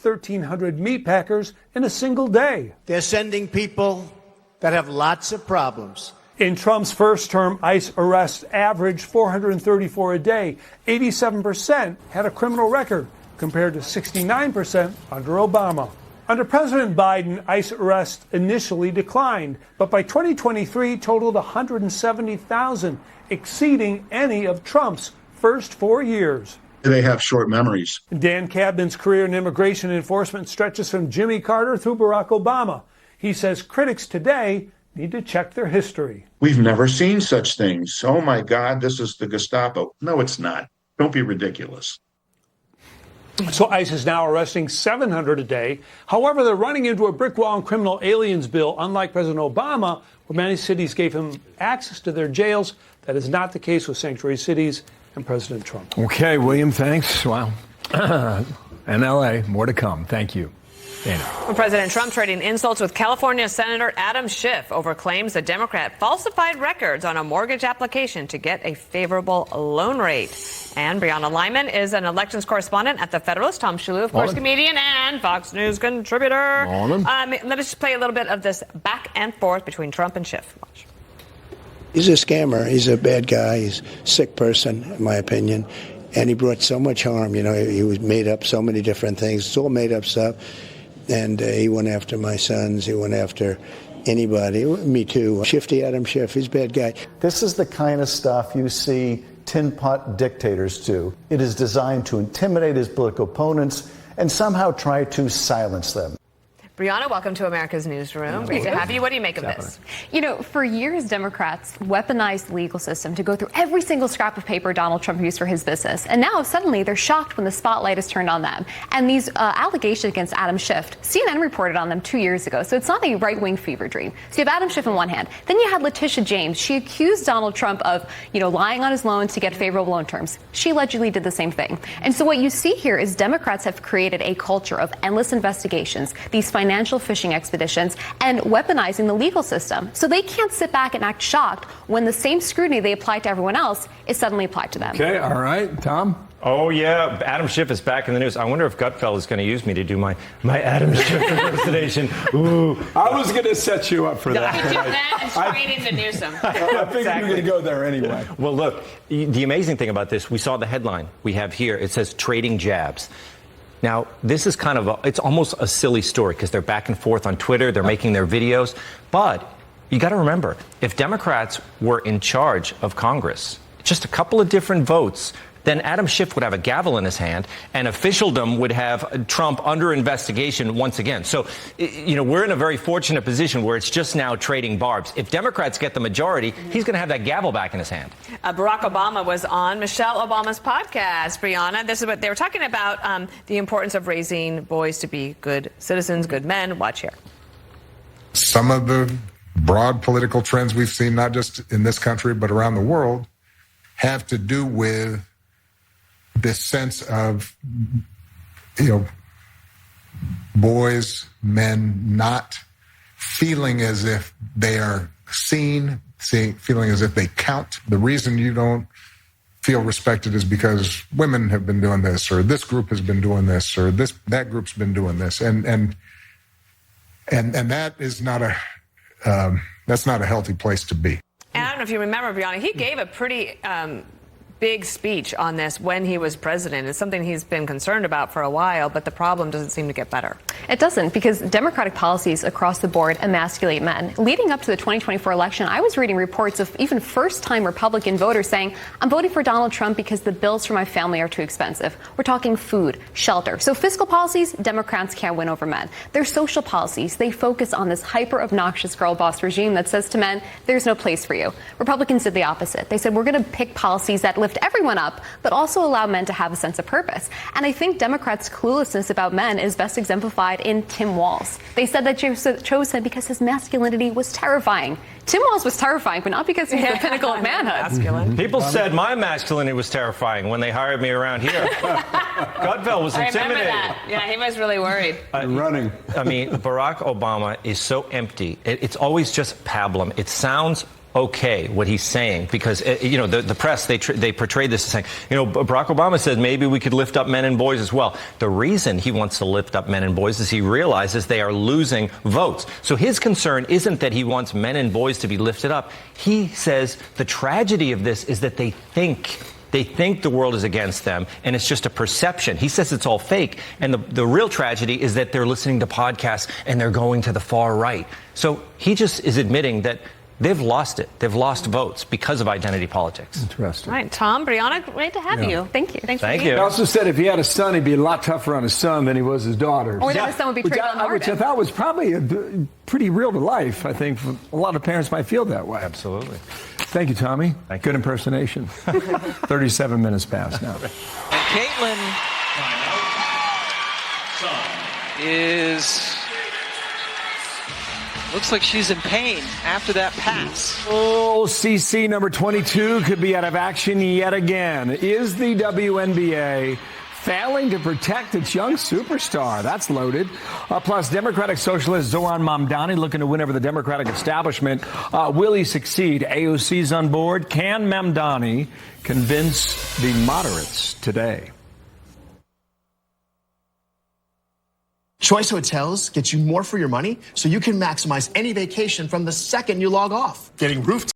1,300 meatpackers in a single day. They're sending people that have lots of problems. In Trump's first term, ICE arrests averaged 434 a day. 87% had a criminal record, compared to 69% under Obama. Under President Biden, ICE arrests initially declined, but by 2023 totaled 170,000, exceeding any of Trump's first 4 years. They have short memories. Dan Cadman's career in immigration enforcement stretches from Jimmy Carter through Barack Obama. He says critics today need to check their history. We've never seen such things. Oh my God, this is the Gestapo. No, it's not. Don't be ridiculous. So ICE is now arresting 700 a day. However, they're running into a brick wall in criminal aliens bill, unlike President Obama, where many cities gave him access to their jails. That is not the case with sanctuary cities and President Trump. Okay, William, thanks. Wow. And L.A., more to come. Thank you. Dana. President Trump trading insults with California Senator Adam Schiff over claims the Democrat falsified records on a mortgage application to get a favorable loan rate. And Brianna Lyman is an elections correspondent at The Federalist. Tom Shalhoub, of course, comedian and Fox News contributor. Let us just play a little bit of this back and forth between Trump and Schiff. Watch. He's a scammer. He's a bad guy. He's a sick person, in my opinion. And he brought so much harm. You know, he was made up so many different things. It's all made up stuff. And he went after my sons. He went after anybody. Me too. Shifty Adam Schiff, he's a bad guy. This is the kind of stuff you see tin pot dictators do. It is designed to intimidate his political opponents and somehow try to silence them. Brianna, welcome to America's Newsroom. Great to have you. What do you make of this? You know, for years, Democrats weaponized the legal system to go through every single scrap of paper Donald Trump used for his business. And now, suddenly, they're shocked when the spotlight is turned on them. And these allegations against Adam Schiff, CNN reported on them 2 years ago. So it's not a right-wing fever dream. So you have Adam Schiff on one hand. Then you had Letitia James. She accused Donald Trump of, lying on his loans to get favorable loan terms. She allegedly did the same thing. And so what you see here is Democrats have created a culture of endless investigations, these financial fishing expeditions, and weaponizing the legal system. So they can't sit back and act shocked when the same scrutiny they apply to everyone else is suddenly applied to them. Okay, all right. Tom? Oh, yeah. Adam Schiff is back in the news. I wonder if Gutfeld is going to use me to do my Adam Schiff impersonation. Ooh. I was going to set you up for that. You do that and straight into Newsom. I figured you were going to go there anyway. Well, look, the amazing thing about this, we saw the headline we have here. It says trading jabs. Now, this is kind of it's almost a silly story because they're back and forth on Twitter. They're making their videos. But you got to remember, if Democrats were in charge of Congress, just a couple of different votes, then Adam Schiff would have a gavel in his hand and officialdom would have Trump under investigation once again. So, we're in a very fortunate position where it's just now trading barbs. If Democrats get the majority, he's going to have that gavel back in his hand. Barack Obama was on Michelle Obama's podcast, Brianna. This is what they were talking about, the importance of raising boys to be good citizens, good men. Watch here. Some of the broad political trends we've seen, not just in this country, but around the world, have to do with this sense of, boys, men not feeling as if they are seen, feeling as if they count. The reason you don't feel respected is because women have been doing this, or this group has been doing this, or that group's been doing this, and that is not that's not a healthy place to be. And I don't know if you remember, Brianna, he gave a pretty big speech on this when he was president. It's something he's been concerned about for a while, but the problem doesn't seem to get better. It doesn't, because Democratic policies across the board emasculate men. Leading up to the 2024 election, I was reading reports of even first-time Republican voters saying, I'm voting for Donald Trump because the bills for my family are too expensive. We're talking food, shelter. So fiscal policies, Democrats can't win over men. Their social policies, they focus on this hyper-obnoxious girl boss regime that says to men, there's no place for you. Republicans did the opposite. They said, we're going to pick policies that lift everyone up, but also allow men to have a sense of purpose. And I think Democrats' cluelessness about men is best exemplified in Tim Walz. They said that they chose him because his masculinity was terrifying. Tim Walz was terrifying, but not because he's the pinnacle of manhood. People said my masculinity was terrifying when they hired me around here. Gutfeld was intimidated. I remember that. Yeah, he was really worried. Barack Obama is so empty. It's always just pablum. It sounds okay what he's saying, because the press, they portrayed this as saying, Barack Obama said maybe we could lift up men and boys as well. The reason he wants to lift up men and boys is he realizes they are losing votes. So his concern isn't that he wants men and boys to be lifted up. He says the tragedy of this is that they think the world is against them, and it's just a perception. He says it's all fake, and the real tragedy is that they're listening to podcasts and they're going to the far right. So he just is admitting that they've lost it. They've lost votes because of identity politics. Interesting. All right, Tom, Brianna, great to have you. Thank you. Thanks Thank for you. He also said if he had a son, he'd be a lot tougher on his son than he was his daughter. Or that his son would be treated on which I thought was probably pretty real to life. I think a lot of parents might feel that way. Absolutely. Thank you, Tommy. Thank Good impersonation. 37 minutes past now. And Caitlin looks like she's in pain after that pass. Oh, CC number 22 could be out of action yet again. Is the WNBA failing to protect its young superstar? That's loaded. Plus, Democratic Socialist Zoran Mamdani looking to win over the Democratic establishment. Will he succeed? AOC's on board. Can Mamdani convince the moderates today? Choice Hotels gets you more for your money, so you can maximize any vacation from the second you log off. Getting roof